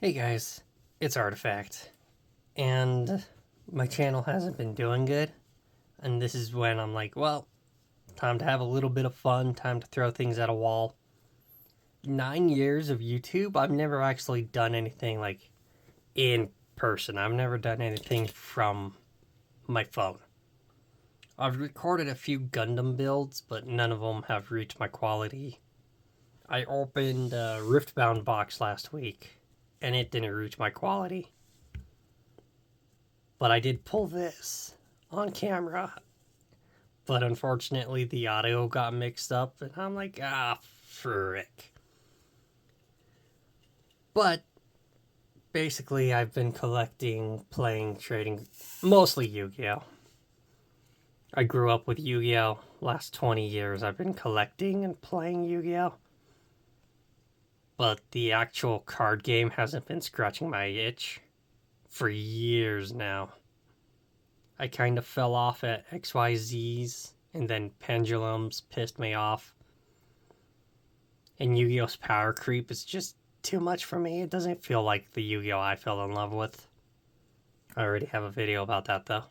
Hey guys, it's Artifact, and my channel hasn't been doing good, and this is when I'm like, well, time to have a little bit of fun, time to throw things at a wall. 9 years of YouTube, I've never actually done anything like in person. I've never done anything from my phone. I've recorded a few Gundam builds, but none of them have reached my quality. I opened a Riftbound box last week, and it didn't reach my quality. But I did pull this on camera. But unfortunately, the audio got mixed up, and I'm like, frick. But basically, I've been collecting, playing, trading, mostly Yu-Gi-Oh! I grew up with Yu-Gi-Oh! Last 20 years, I've been collecting and playing Yu-Gi-Oh! But the actual card game hasn't been scratching my itch for years now. I kind of fell off at XYZ's, and then Pendulums pissed me off. And Yu-Gi-Oh's power creep is just too much for me. It doesn't feel like the Yu-Gi-Oh I fell in love with. I already have a video about that though.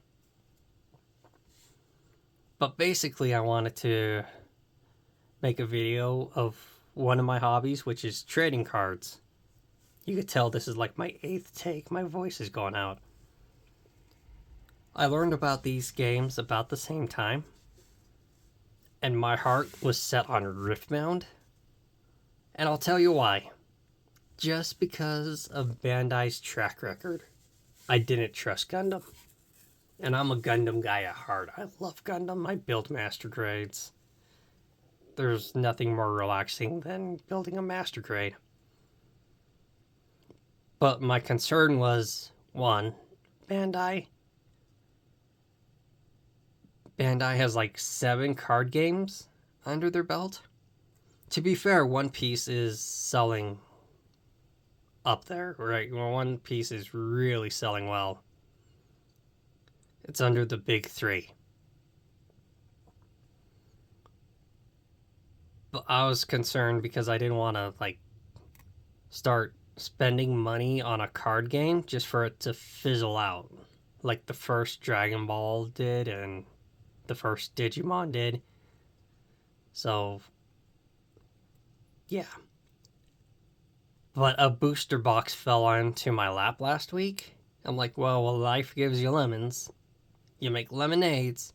But basically I wanted to make a video of one of my hobbies, which is trading cards. You could tell this is like my 8th take. My voice is going out. I learned about these games about the same time, and my heart was set on Riftbound. And I'll tell you why. Just because of Bandai's track record, I didn't trust Gundam. And I'm a Gundam guy at heart. I love Gundam. I build master grades. There's nothing more relaxing than building a master grade. But my concern was, one, Bandai has like 7 card games under their belt. To be fair, One Piece is selling up there, right? One Piece is really selling well. It's under the big 3. But I was concerned because I didn't want to start spending money on a card game just for it to fizzle out, like the first Dragon Ball did and the first Digimon did. So yeah. But a booster box fell onto my lap last week. I'm like, well, life gives you lemons. You make lemonades.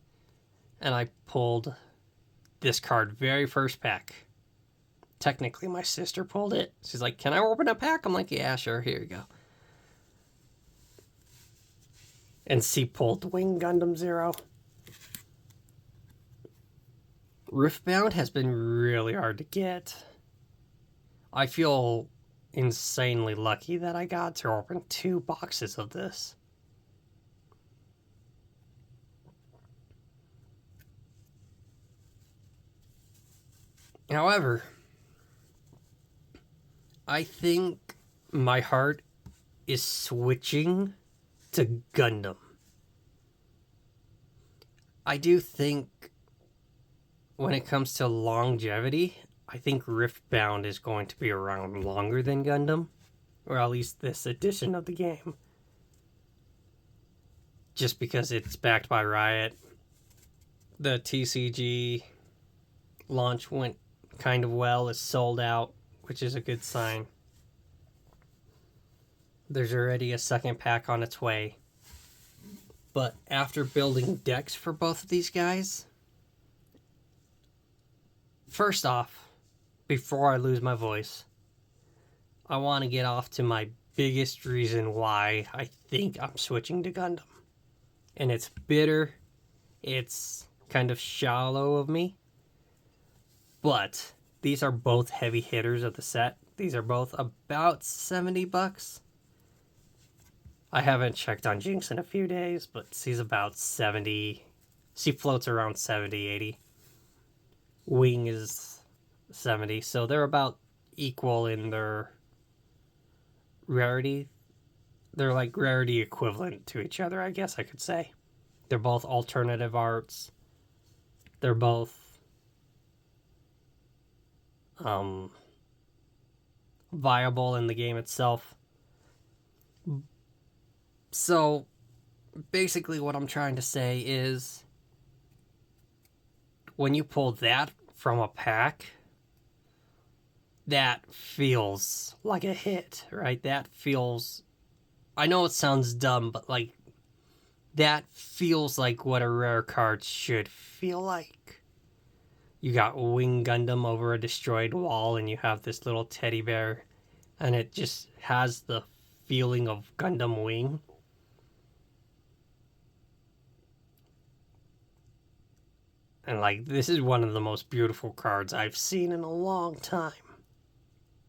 And I pulled this card, very first pack. Technically, my sister pulled it. She's like, can I open a pack? I'm like, yeah, sure, here you go. And she pulled Wing Gundam Zero. Riftbound has been really hard to get. I feel insanely lucky that I got to open 2 boxes of this. However, I think my heart is switching to Gundam. I do think when it comes to longevity, I think Riftbound is going to be around longer than Gundam, or at least this edition of the game. Just because it's backed by Riot. The TCG launch went kind of well. It's sold out, which is a good sign. There's already a second pack on its way. But after building decks for both of these guys, first off, before I lose my voice, I want to get off to my biggest reason why I think I'm switching to Gundam. And it's bitter. It's kind of shallow of me. But these are both heavy hitters of the set. These are both about $70. I haven't checked on Jinx in a few days, but she's about 70. She floats around 70, 80. Wing is 70, so they're about equal in their rarity. They're like rarity equivalent to each other, I guess I could say. They're both alternative arts. They're both viable in the game itself. So, basically what I'm trying to say is, when you pull that from a pack, that feels like a hit, right? That feels... I know it sounds dumb, but, like, that feels like what a rare card should feel like. You got Wing Gundam over a destroyed wall, and you have this little teddy bear, and it just has the feeling of Gundam Wing. And, like, this is one of the most beautiful cards I've seen in a long time.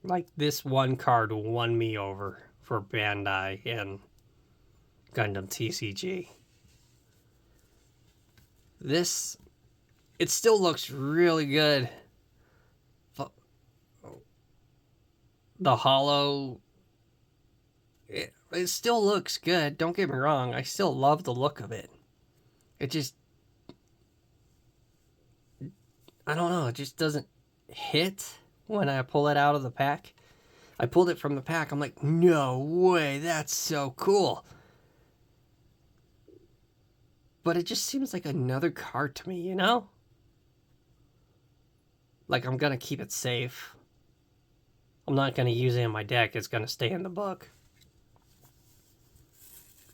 Like, this one card won me over for Bandai and Gundam TCG. This, it still looks really good. The hollow, it still looks good. Don't get me wrong. I still love the look of it. It just, I don't know. It just doesn't hit when I pull it out of the pack. I pulled it from the pack. I'm like, no way. That's so cool. But it just seems like another card to me, you know? Like, I'm going to keep it safe. I'm not going to use it in my deck. It's going to stay in the book.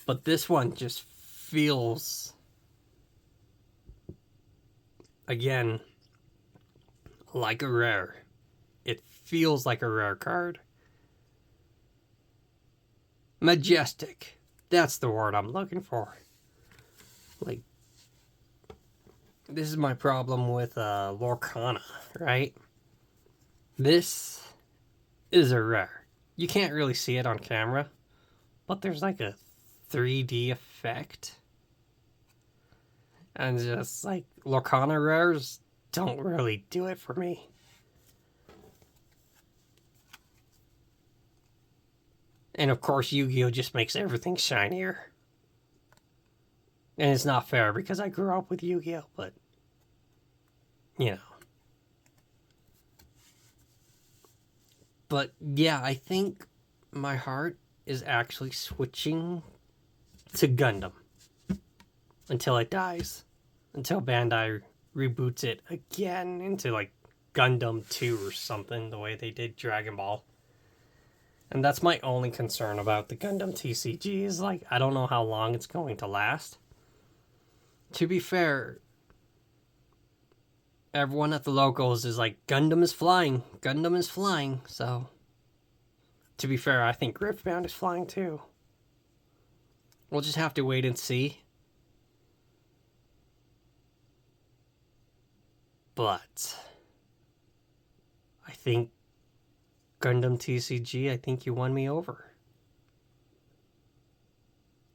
But this one just feels, again, like a rare. It feels like a rare card. Majestic. That's the word I'm looking for. Like, this is my problem with Lorcana, right? This is a rare. You can't really see it on camera, but there's like a 3D effect. And just like Lorcana rares don't really do it for me. And of course, Yu-Gi-Oh! Just makes everything shinier. And it's not fair because I grew up with Yu-Gi-Oh! But, you know. But yeah, I think my heart is actually switching to Gundam until it dies. Until Bandai reboots it again into like Gundam 2 or something, the way they did Dragon Ball. And that's my only concern about the Gundam TCG is like, I don't know how long it's going to last. To be fair, everyone at the locals is like, Gundam is flying. Gundam is flying. So, to be fair, I think Riftbound is flying too. We'll just have to wait and see. But, I think Gundam TCG, I think you won me over.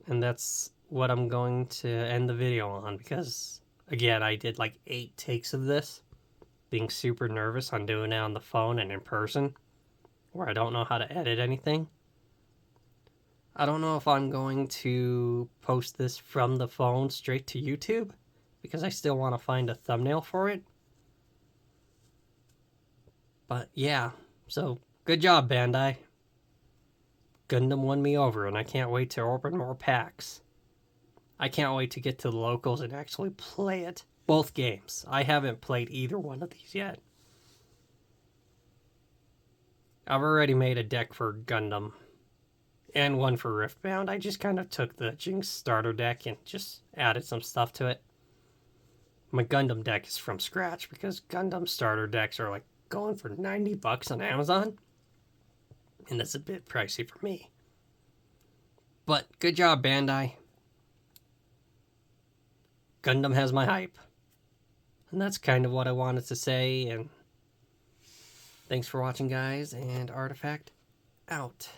And that's what I'm going to end the video on because, again, I did like 8 takes of this, being super nervous on doing it on the phone and in person, where I don't know how to edit anything. I don't know if I'm going to post this from the phone straight to YouTube, because I still want to find a thumbnail for it. But yeah, so good job, Bandai. Gundam won me over, and I can't wait to open more packs. I can't wait to get to the locals and actually play it. Both games. I haven't played either one of these yet. I've already made a deck for Gundam and one for Riftbound. I just kind of took the Jinx starter deck and just added some stuff to it. My Gundam deck is from scratch because Gundam starter decks are like going for $90 on Amazon. And that's a bit pricey for me. But good job, Bandai. Gundam has my hype. And that's kind of what I wanted to say. And thanks for watching, guys. And Artifact out.